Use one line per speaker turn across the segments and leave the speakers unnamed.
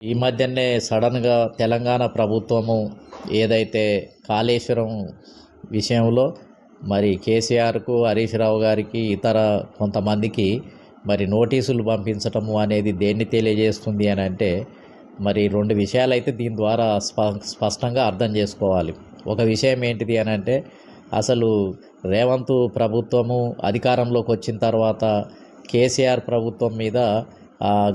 ఈ మధ్యనే సడన్గా తెలంగాణ ప్రభుత్వము ఏదైతే కాళేశ్వరం విషయంలో మరి కేసీఆర్కు హరీష్ రావు గారికి ఇతర కొంతమందికి మరి నోటీసులు పంపించటము అనేది దేన్ని తెలియజేస్తుంది అని అంటే మరి రెండు విషయాలైతే దీని ద్వారా స్పష్టంగా అర్థం చేసుకోవాలి. ఒక విషయం ఏంటిది అని అంటే అసలు రేవంత్ ప్రభుత్వము అధికారంలోకి వచ్చిన తర్వాత కేసీఆర్ ప్రభుత్వం మీద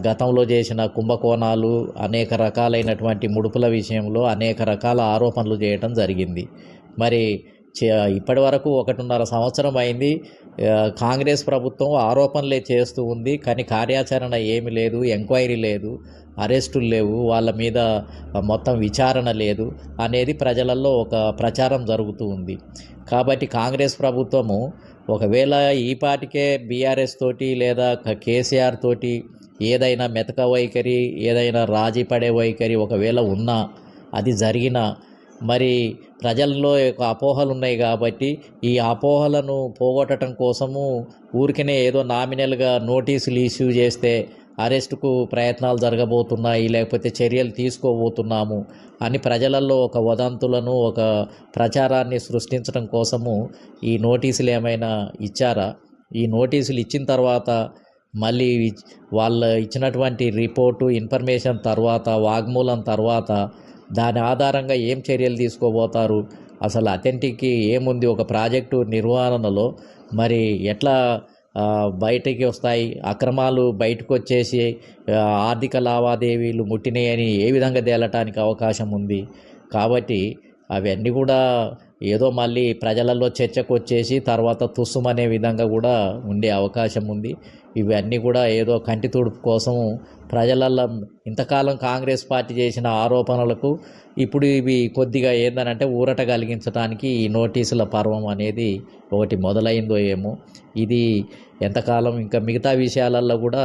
గతంలో చేసిన కుంభకోణాలు, అనేక రకాలైనటువంటి ముడుపుల విషయంలో అనేక రకాల ఆరోపణలు చేయటం జరిగింది. మరి ఇప్పటి వరకు 1.5 సంవత్సరం అయింది. కాంగ్రెస్ ప్రభుత్వం ఆరోపణలే చేస్తూ ఉంది, కానీ కార్యాచరణ ఏమి లేదు, ఎంక్వైరీ లేదు, అరెస్టులు లేవు, వాళ్ళ మీద మొత్తం విచారణ లేదు అనేది ప్రజలలో ఒక ప్రచారం జరుగుతూ ఉంది. కాబట్టి కాంగ్రెస్ ప్రభుత్వము ఒకవేళ ఈపాటికే బీఆర్ఎస్ తోటి లేదా కేసీఆర్ తోటి ఏదైనా మెతక వైఖరి, ఏదైనా రాజీ పడే వైఖరి ఒకవేళ ఉన్నా, అది జరిగినా మరి ప్రజల్లో అపోహలు ఉన్నాయి కాబట్టి ఈ అపోహలను పోగొట్టడం కోసము ఊరికనే ఏదో నామినల్గా నోటీసులు ఇష్యూ చేస్తే అరెస్టుకు ప్రయత్నాలు జరగబోతున్నాయి, లేకపోతే చర్యలు తీసుకోబోతున్నాము అని ప్రజలలో ఒక వదంతులను, ఒక ప్రచారాన్ని సృష్టించడం కోసము ఈ నోటీసులు ఏమైనా ఇచ్చారా? ఈ నోటీసులు ఇచ్చిన తర్వాత మళ్ళీ వాళ్ళు ఇచ్చినటువంటి రిపోర్టు, ఇన్ఫర్మేషన్ తర్వాత, వాగ్మూలం తర్వాత దాని ఆధారంగా ఏం చర్యలు తీసుకోబోతారు? అసలు అథెంటిక్ ఏముంది ఒక ప్రాజెక్టు నిర్వహణలో? మరి ఎట్లా బయటికి వస్తాయి అక్రమాలు? బయటకు వచ్చేసి ఆర్థిక లావాదేవీలు ముట్టినాయని ఏ విధంగా తేలటానికి అవకాశం ఉంది? కాబట్టి అవన్నీ కూడా ఏదో మళ్ళీ ప్రజలలో చర్చకు వచ్చేసి తర్వాత తుస్సుమనే విధంగా కూడా ఉండే అవకాశం ఉంది. ఇవన్నీ కూడా ఏదో కంటి తుడుపు కోసము ప్రజలల్లో ఇంతకాలం కాంగ్రెస్ పార్టీ చేసిన ఆరోపణలకు ఇప్పుడు ఇవి కొద్దిగా ఏందనంటే ఊరట కలిగించడానికి ఈ నోటీసుల పర్వం అనేది ఒకటి మొదలైందో ఏమో. ఇది ఎంతకాలం ఇంకా మిగతా విషయాలలో కూడా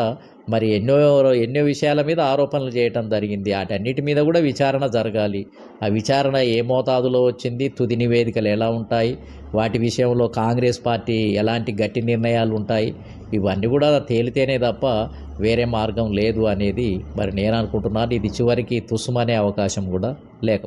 మరి ఎన్నో విషయాల మీద ఆరోపణలు చేయటం జరిగింది. వాటన్నిటి మీద కూడా విచారణ జరగాలి. ఆ విచారణ ఏ మోతాదులో వచ్చింది, తుది నివేదికలు ఎలా ఉంటాయి, వాటి విషయంలో కాంగ్రెస్ పార్టీ ఎలాంటి గట్టి నిర్ణయాలు ఉంటాయి, ఇవన్నీ కూడా తేలితేనే తప్ప వేరే మార్గం లేదు అనేది మరి నేను అనుకుంటున్నాను. ఇది చివరికి తుస్సుమనే అవకాశం కూడా లేక